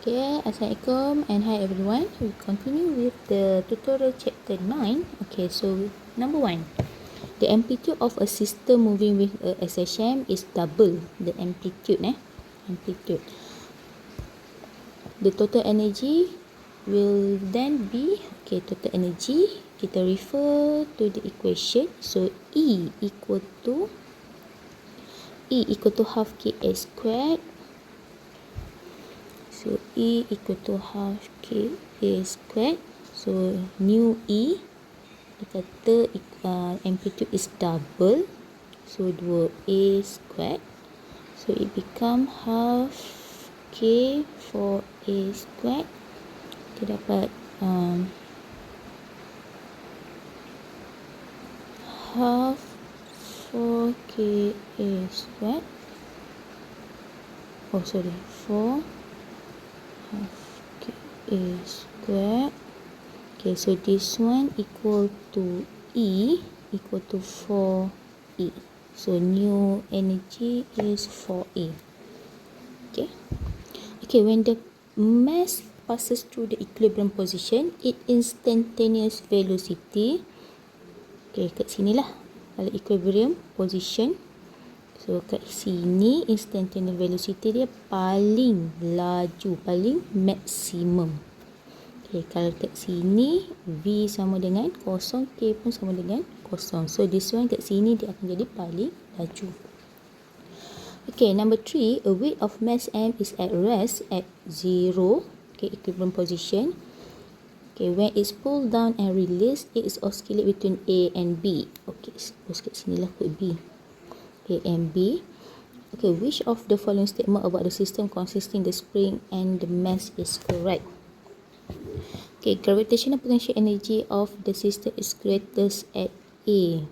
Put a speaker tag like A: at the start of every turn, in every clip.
A: Okay, Assalamualaikum and hi everyone. We continue with the tutorial chapter 9. Okay, so number 1. The amplitude of a system moving with a SHM is double the amplitude. Amplitude. The total energy will then be, okay, total energy, kita refer to the equation. So E equal to half KA squared. So E equal to half KA squared. So new E, kita kata amplitude is double. So 2A squared. So it become half K for A squared. Kita dapat half 4KA squared. Oh sorry, 4 half KA squared. Okay, so this one equal to E equal to 4E. So new energy is 4E. Okay, when the mass passes through the equilibrium position, its instantaneous velocity, okay, kat sini lah, kalau equilibrium position. So kat sini instantaneous velocity dia paling laju, paling maksimum. Okay, kalau kat sini V sama dengan kosong, K pun sama dengan kosong. So this one kat sini dia akan jadi paling laju. Okay, number 3, a weight of mass M is at rest at 0, okay, equilibrium position. Okay, when it's pulled down and released, it is oscillate between A and B. Okay, suppose kat sini lah kot B. A and B. Okay, which of the following statement about the system consisting the spring and the mass is correct? Okay, gravitational potential energy of the system is greatest at A.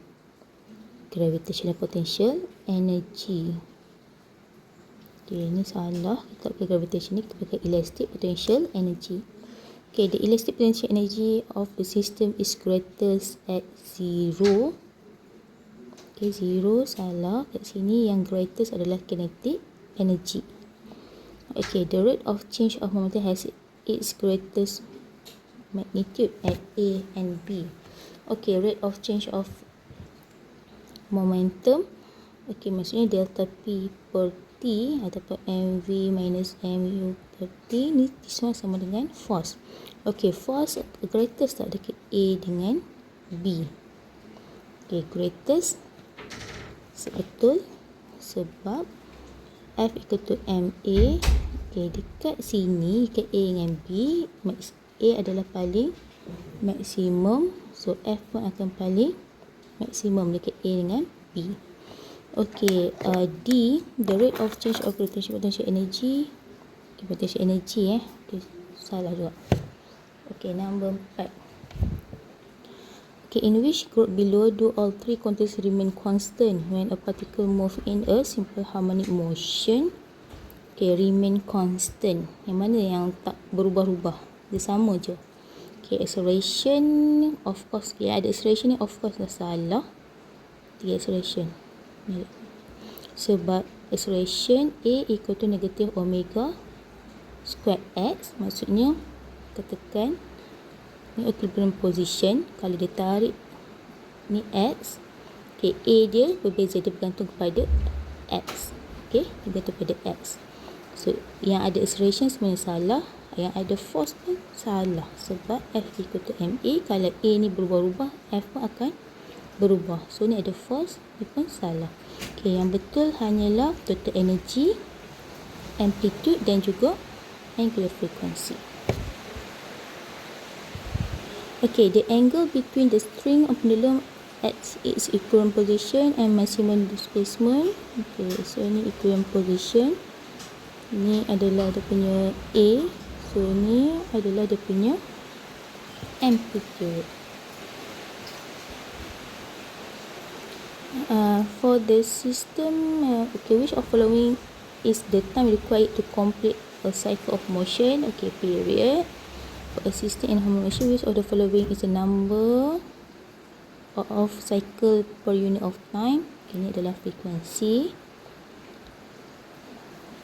A: Gravitational potential energy. Okay, ini salah. Kita pakai gravitation ni, kita pakai elastic potential energy. Okay, the elastic potential energy of the system is greatest at 0. Okay, 0 salah. Kat sini yang greatest adalah kinetic energy. Okay, the rate of change of momentum has its greatest magnitude at A and B. Okay, rate of change of momentum. Okay, maksudnya delta P per T ataupun mv minus mu per T ni semua sama dengan force. Okay, force greatest tak dekat A dengan B. Okay, greatest sebetul sebab F equal to MA. Okay, dekat sini dekat A dengan B, max A adalah paling maksimum, so F pun akan paling maksimum dekat A dengan B. Okay, D, the rate of change of gravitational potential energy. Okay, potential energy okay, salah juga. Okay, number 4. Okay, in which group below do all three quantities remain constant when a particle move in a simple harmonic motion? Okay, remain constant. Yang mana yang tak berubah-ubah? Dia sama je. Okay, acceleration, of course. Okay, ada acceleration ni of course dah salah. Tiga acceleration. Sebab acceleration A equal to negative omega square x. Maksudnya, kita tekan ni equilibrium position. Kalau dia tarik ni x, okay, A dia berbeza, dia bergantung kepada x. Okay, bergantung kepada x. So, yang ada acceleration sebenarnya salah, yang ada force pun salah. Sebab F equal to ma. Kalau A ni berubah-ubah, F pun akan berubah. So, ni ada force, dia pun salah. Okay, yang betul hanyalah total energy, amplitude dan juga angular frequency. Okay, the angle between the string of pendulum at its equilibrium position and maximum displacement. Okay, so ni equilibrium position. Ni adalah dia punya A. So ni adalah dia punya amplitude. For the system, okay, which of following is the time required to complete a cycle of motion? Okay, period. For a system in harmonic motion, which of the following is the number of cycle per unit of time? Okay, ini adalah frekuensi.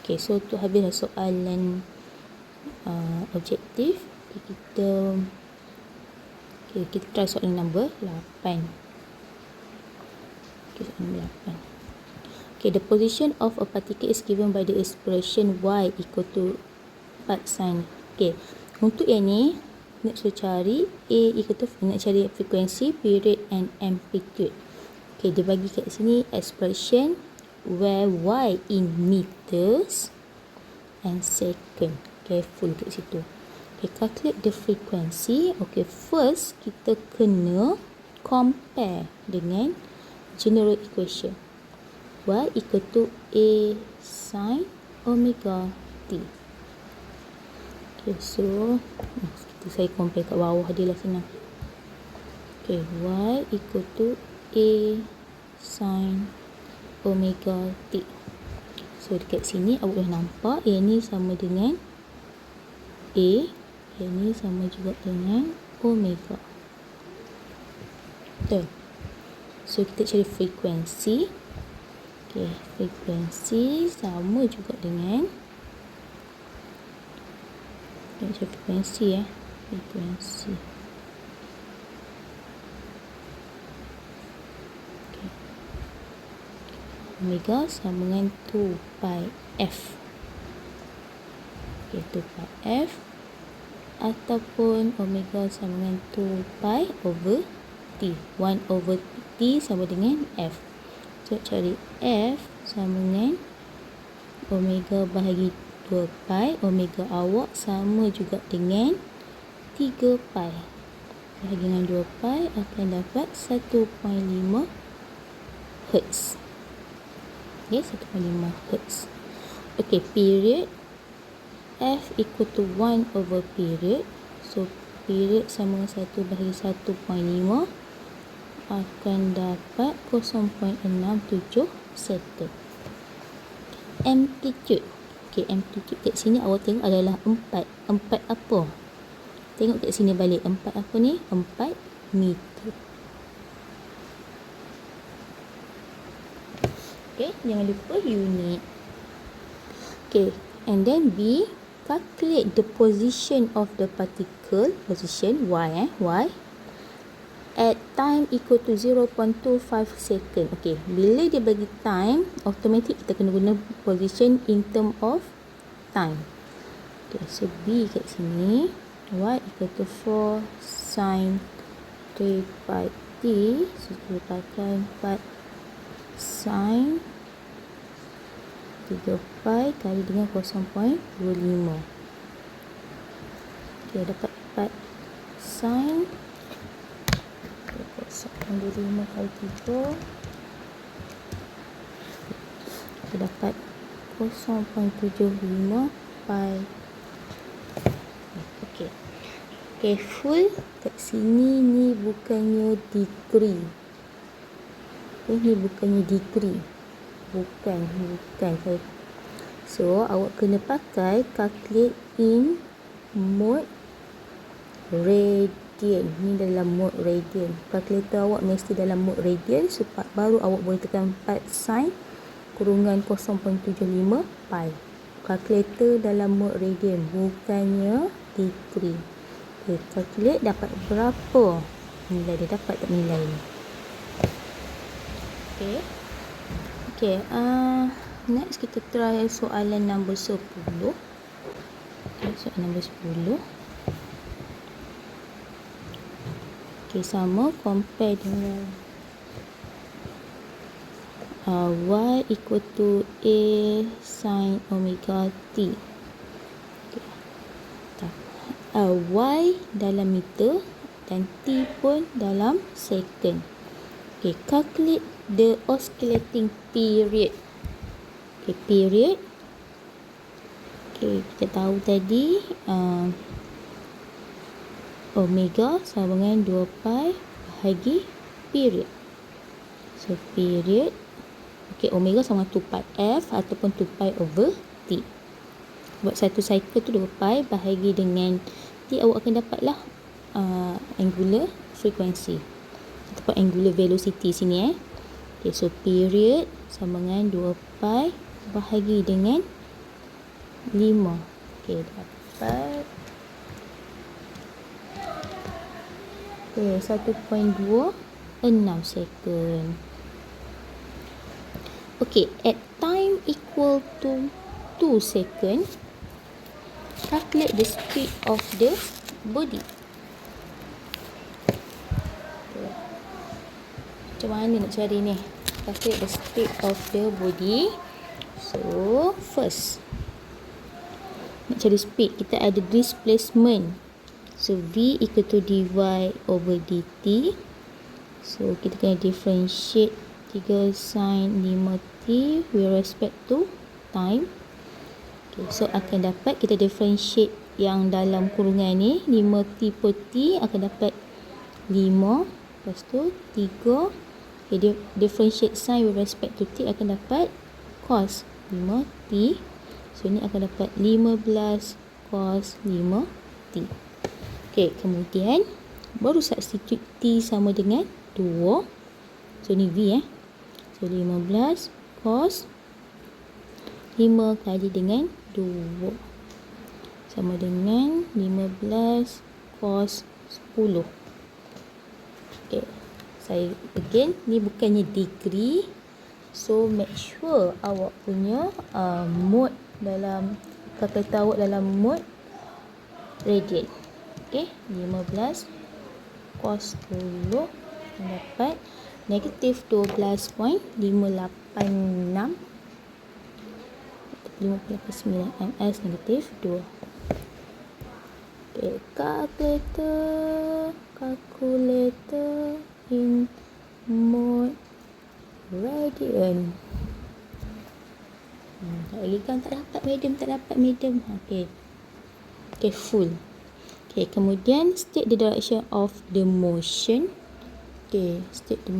A: Okay, so tu habislah soalan objektif. Kita try soalan nombor 8. Soalan nombor 8. The position of a particle is given by the expression y equal to 4 sin. Untuk yang ni nak suruh cari A equal to, nak cari frekuensi, period and amplitude. Dia bagi kat sini expression where y in meters and second. Careful kat situ. Calculate the frequency. First kita kena compare dengan general equation. Y equal to A sin omega t. So saya compare kat bawah dia lah senang. Y equal to A sin omega t. So dekat sini awak dah nampak yang ni sama dengan A, yang ni sama juga dengan omega. Betul. So kita cari frekuensi. Frekuensi sama juga dengan, kita cari frekuensi frekuensi. Omega sama dengan 2 pi f. 2 pi f ataupun omega sama dengan 2 pi over t. 1 over t sama dengan f. So cari f sama dengan omega bahagi 2 pi. Omega awak sama juga dengan 3 pi. Bahagi dengan 2 pi akan dapat 1.5 Hz. 1.5 Hz. Period. F equal to 1 over period. So period sama dengan 1 bahagi 1.5 akan dapat 0.67 second. Amplitude. Amplitude kat sini awak tengok adalah 4. 4 apa? Tengok kat sini balik. 4 apa ni? 4 meter. Jangan lupa unit. And then B, calculate the position of the particle, position y, y at time equal to 0.25 second. Bila dia bagi time, automatic kita kena guna position in term of time. So B kat sini, y equal to 4 sin 3 pi t. So kita letakkan 4 sin 3 pi kali dengan 0.25. Dapat 4 sin 0.25 kali 3. Kita dapat 0.75 pi. Full kat sini ni bukannya degree. Ini bukannya degree. Bukan. So awak kena pakai calculate in mode radian. Ni dalam mode radian. Kalkulator awak mesti dalam mode radian supaya baru awak boleh tekan 4 sin kurungan 0.75 pi. Kalkulator dalam mode radian, bukannya degree. Calculate dapat berapa nilai dia, dapat tak nilai ni. Next kita try soalan nombor 10. Soalan nombor 10. Sama, compare dengan y equal to A sin omega t. Y dalam meter dan T pun dalam second. Calculate the oscillating period. Period. Kita tahu tadi omega sama dengan 2 pi bahagi period. So period. Omega sama 2 pi f ataupun 2 pi over t. Buat satu cycle tu 2 pi bahagi dengan T, awak akan dapatlah angular frequency ataupun angular velocity sini. So period sama dengan 2 pi bahagi dengan 5. Dapat dapat 1.26 second. Okay, at time equal to 2 second, calculate the speed of the body. Macam mana nak cari ni? Calculate the speed of the body. So, first, nak cari speed, kita ada displacement. So, V equal to dy over dt. So, kita kena differentiate 3 sin 5t with respect to time. Okay, so akan dapat, kita differentiate yang dalam kurungan ni, 5t per t akan dapat 5. Lepas tu 3. Okay, differentiate sin with respect to t akan dapat cos 5t. So, ni akan dapat 15 cos 5t. Okay, kemudian baru substitute t sama dengan 2. So, ni V So, 15 cos 5 kali dengan 2 sama dengan 15 cos 10. Okay, saya again, ni bukannya degree. So, make sure awak punya mode dalam kalkulator awak dalam mode radian. Okay, 15 cos 10 dapat negatif 12.586 58.9 ms negatif 2. Okay, calculator in mode radian. Tak lagi kan, tak dapat medium. Okay, full. Okay, kemudian state the direction of the motion. Okay, state the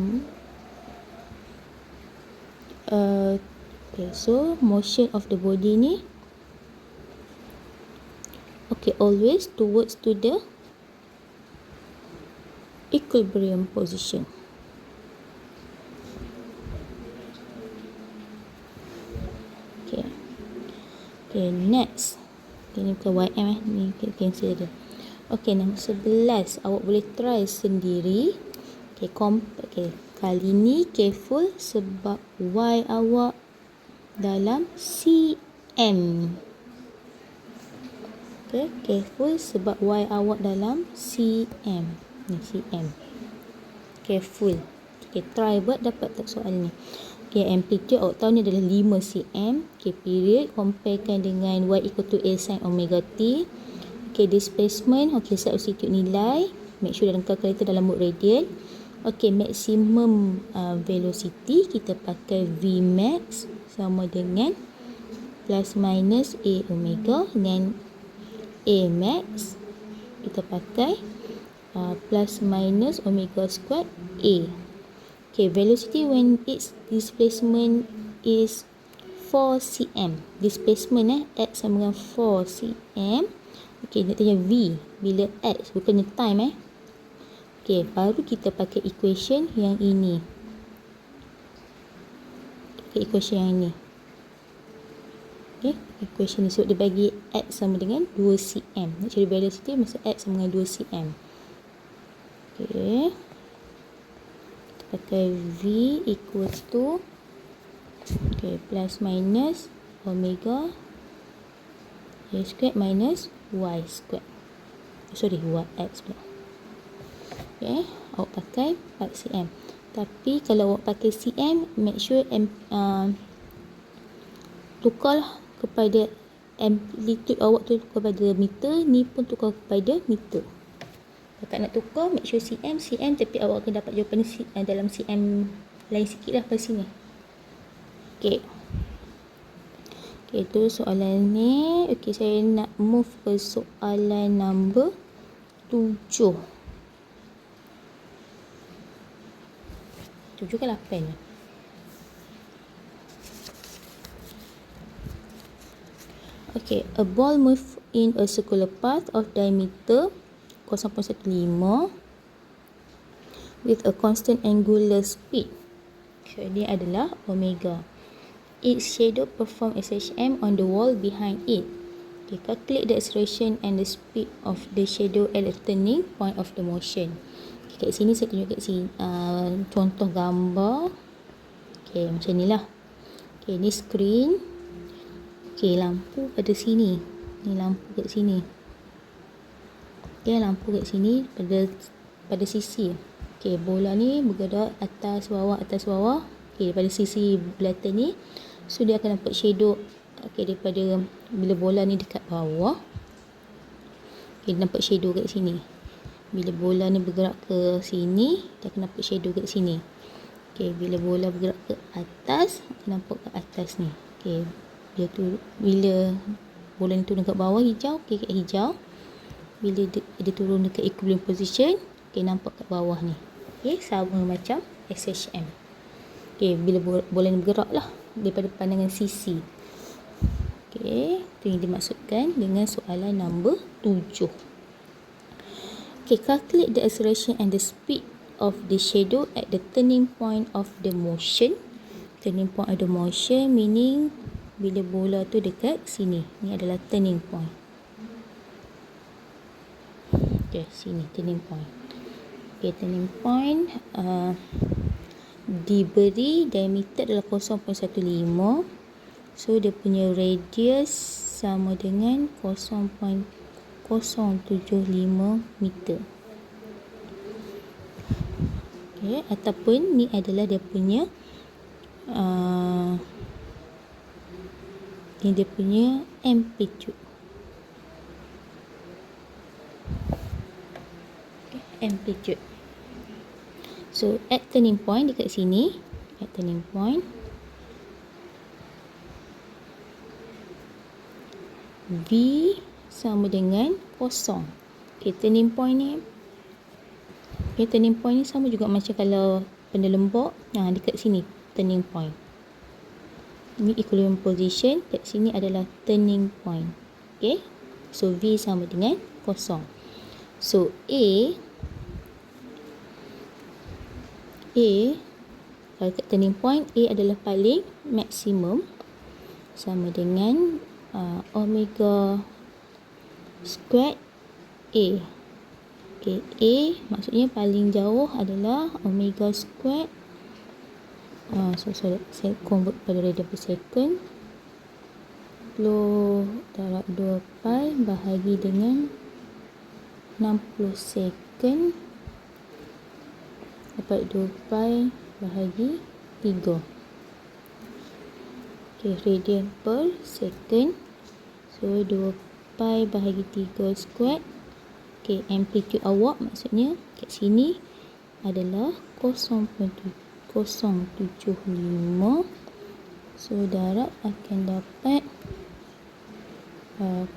A: okay, so motion of the body ni, okay, always towards to the equilibrium position. Okay, next. Okay, ni bukan YM ni cancel dia. Okay, nombor 11 awak boleh try sendiri. Okay, okay, kali ni careful sebab Y awak dalam cm. Okay, careful sebab Y awak dalam cm. Ni cm. Careful. Okay, try buat dapat tak soal ni. Okay, amplitude awak tahu ni adalah 5 cm. Okay, period comparekan dengan Y equal to A sin omega t. Okay, displacement. Okay, substitute nilai. Make sure dalam kalkulator dalam mode radian. Okay, maximum velocity kita pakai V max sama dengan plus minus A omega, dengan A max kita pakai plus minus omega squared A. Okay, velocity when its displacement is 4 cm. Displacement x sama dengan 4 cm. Okay, nak tanya V bila x, bukannya time Okay, baru kita pakai equation yang ini. Okay, equation yang ini. Okay, equation ni sebab dia bagi x sama dengan 2 cm. Nak cari velocity masa x sama dengan 2 cm. Okay, kita pakai V equals to okay, plus minus omega A squared minus Y squared. Sorry, YX pula. Okay, awak pakai 4 cm. Tapi kalau awak pakai cm, make sure tukarlah kepada amplitude awak tu kepada meter, ni pun tukar kepada meter. Kalau nak tukar, make sure cm, tapi awak akan dapat jawapan dalam cm lain sikit lah pada sini. Okay. Okay, itu soalan ni. Okay, saya nak move ke soalan number 7. 7 ke 8 ni? Okay, a ball move in a circular path of diameter 0.15 with a constant angular speed. So, ini adalah omega. Its shadow perform SHM on the wall behind it. Okay, calculate the acceleration and the speed of the shadow at the turning point of the motion. Okay, kat sini saya tunjuk kat sini contoh gambar. Okay, macam ni lah. Okay, ni screen. Okay, lampu pada sini. Ni lampu kat sini. Okay, lampu kat sini pada sisi. Okay, bola ni bergerak atas bawah. Okay, pada sisi belakang ni. So, dia akan dapat shadow. Okay, daripada bila bola ni dekat bawah. Okay, dia nampak shadow kat sini. Bila bola ni bergerak ke sini, dia akan nampak shadow kat sini. Okay, bila bola bergerak ke atas, nampak ke atas ni. Okay, bila bola ni turun kat bawah hijau, okay, kat hijau. Bila dia turun dekat equilibrium position, okay, nampak kat bawah ni. Okay, sama macam SHM. Okay, bila bola ni bergerak lah daripada pandangan sisi. Okay, itu yang dimaksudkan dengan soalan nombor 7. Okay, calculate the acceleration and the speed of the shadow at the turning point of the motion. Turning point of the motion meaning bila bola tu dekat sini. Ni adalah turning point. Okay, sini turning point. Okay, turning point diberi diameter adalah 0.15. So, dia punya radius sama dengan 0.075 meter. Okay, ataupun ni adalah dia punya amplitude. Okay, amplitude. So, at turning point dekat sini, at turning point, V sama dengan 0. Okay, turning point ni. Okay, turning point ni sama juga macam kalau benda lembok. Dekat sini, turning point. Ini equilibrium position. Kat sini adalah turning point. Okay, so V sama dengan 0. So, A kalau kat turning point, A adalah paling maksimum sama dengan omega squared A. Okay, A maksudnya paling jauh adalah omega squared. Saya convert pada radian per second. 10 darab 2 pi bahagi dengan 60 second. Dapat 2 pi bahagi 3. Okay, radian per second. So, 2 pi bahagi 3 squared. Okay, amplitude awak maksudnya kat sini adalah 0.075. So, darab akan dapat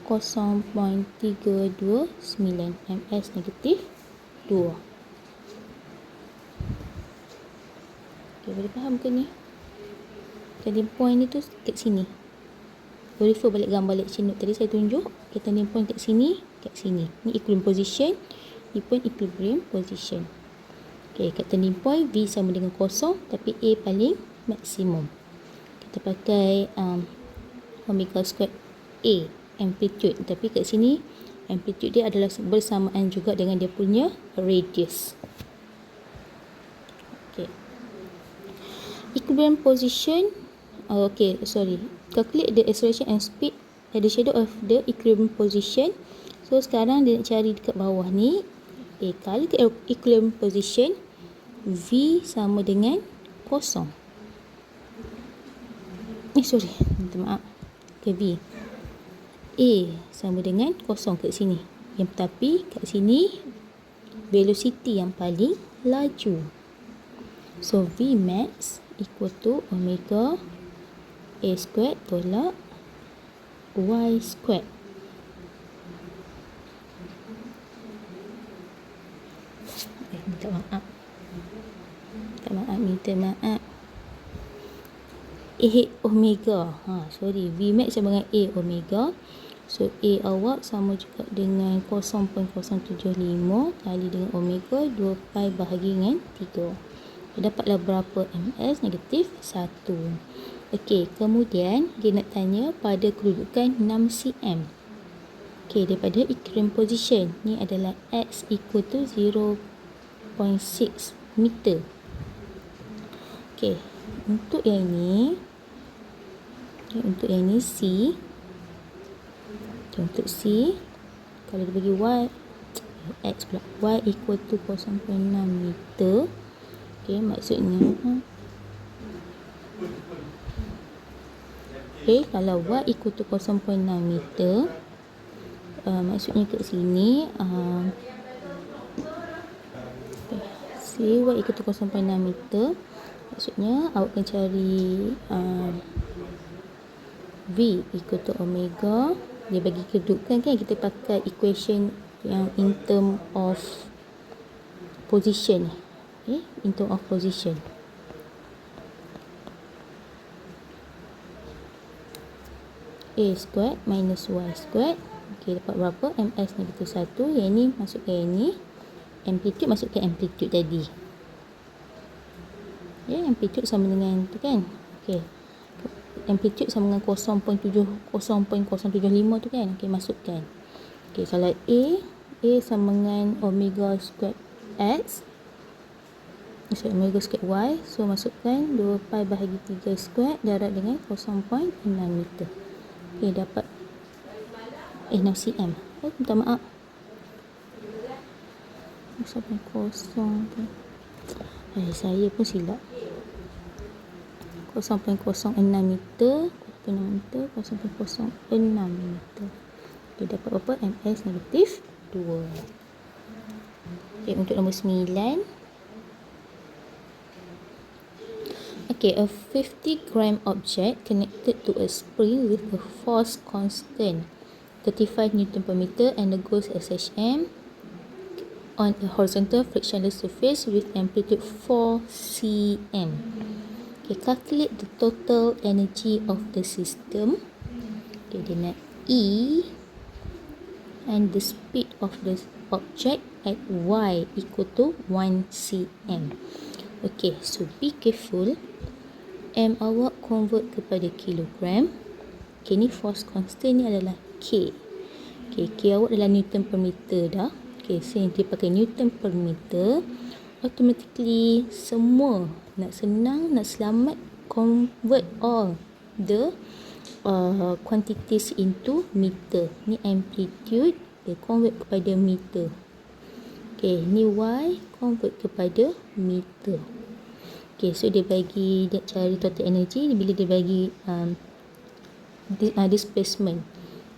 A: 0.329 ms negatif 2. Okay, boleh faham ke ni? Turning point ni tu kat sini. Boleh refer balik gambar lecture note tadi saya tunjuk. Okay, turning point kat sini, kat sini. Ni equilibrium position. Ni pun equilibrium position. Okay, kat turning point V sama dengan 0 tapi A paling maksimum. Kita pakai omega squared A amplitude, tapi kat sini amplitude dia adalah bersamaan juga dengan dia punya radius. Okay. Equilibrium position. Calculate the acceleration and speed at the shadow of the equilibrium position. So, sekarang dia nak cari dekat bawah ni. Okay, kalau ke equilibrium position, V sama dengan 0. Minta maaf. Okay, V. A sama dengan 0 kat sini. Tapi kat sini, velocity yang paling laju. So, V max equal to omega A squared tolak Y squared. Minta maaf. A omega. V max sama dengan A omega. So, A awak sama juga dengan 0.075 kali dengan omega 2 pi bahagi dengan 3. Dapatlah berapa ms? Negatif 1. Okey, kemudian dia nak tanya pada kedudukan 6 cm. Okey, daripada equilibrium position, ni adalah x equal to 0.6 meter. Okey, untuk yang ni, C. Okay, untuk C, kalau dia bagi x pula, y equal to 0.6 meter. Okey, maksudnya kalau y equal to 0.6 meter, maksudnya kat sini say y equal to 0.6 meter, maksudnya awak akan cari v equal to omega. Dia bagi kedudukan kan, kita pakai equation yang in term of position. In term of position. A squared minus y squared. Okey, dapat berapa? ms negatif 1. Yang ni masukkan yang ni. Amplitude masukkan amplitude tadi. Amplitude sama dengan tu kan. Okey. Amplitude sama dengan 0.075 tu kan. Okey, masukkan. Okey, kalau A sama dengan omega squared x. Omega squared y. So, masukkan 2 pi bahagi 3 squared darab dengan 0.6 meter. Okey, dapat 6 cm. Minta maaf. 0.0 tu. Saya pun silap. 0.06 meter. 0.06 meter. Okey, dapat berapa? ms negatif 2. Okey, untuk nombor 9. Okay, a 50 gram object connected to a spring with a force constant 35 Newton per meter and undergoes SHM on a horizontal frictionless surface with amplitude 4 cm. Okay, calculate the total energy of the system. Okay, dia nak E and the speed of the object at y equal to 1 cm. Okay, so be careful. M awak convert kepada kilogram. Okay, ni force constant ni adalah K. Okay, K awak adalah Newton per meter dah. Okay, so yang dia pakai Newton per meter, automatically semua nak senang, nak selamat, convert all the quantities into meter. Ni amplitude, dia convert kepada meter. Okay, ni Y convert kepada meter. Okay, so dia bagi, dia cari total energy bila dia bagi displacement.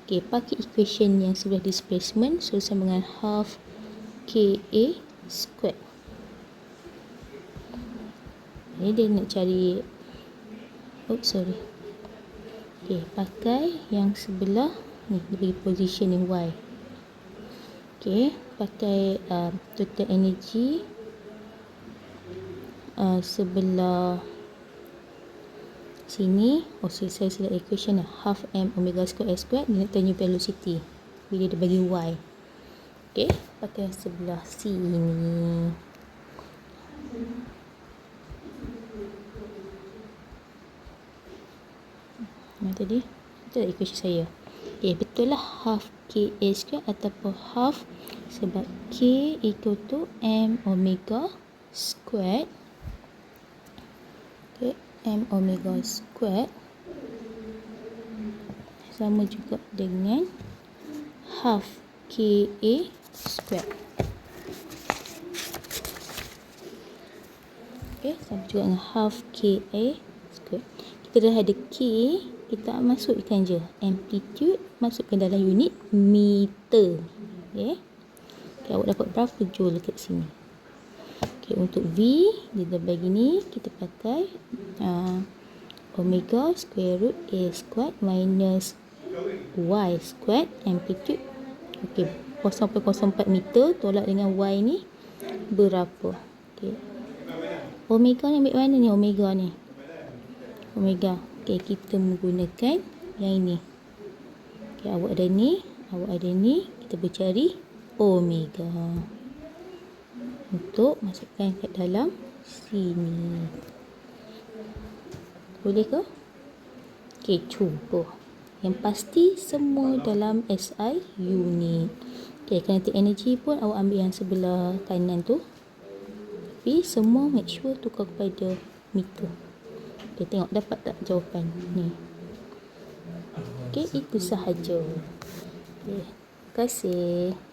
A: Okay, pakai equation yang sebelah displacement, so sama dengan half KA squared. Ini dia nak cari, okay, pakai yang sebelah ni, dia bagi position yang Y. Okay, pakai total energy sebelah sini. Saya silap equation lah. Half m omega square s square. Dia nak tanya velocity bila dia bagi y. Okay, pakai sebelah sini. Mana tadi? Betul tak equation saya? Okay, betul lah. Half k a square ataupun half, sebab k equal to m omega square. Okay, m omega square sama juga dengan half ka square. Okay, sama juga dengan half ka square. Kita dah ada k, kita masukkan je amplitude, masukkan dalam unit meter. Okay, awak dapat berapa joule kat sini? Okay, untuk V, dia dah bagi ni, kita pakai omega square root A squared minus Y squared amplitude. Okay, 0.04 meter tolak dengan Y ni berapa? Okay, omega ni ambil mana ni omega ni? Omega. Okay, kita menggunakan yang ini. Okay, awak ada ni, kita bercari omega. Untuk masukkan kat dalam sini. Boleh ke? Okay, cuba. Yang pasti semua dalam SI unit. Okay, kinetic energy pun awak ambil yang sebelah kanan tu. Tapi semua make sure tukar kepada meter. Okay, tengok dapat tak jawapan ni. Okay, itu sahaja. Okay, terima kasih.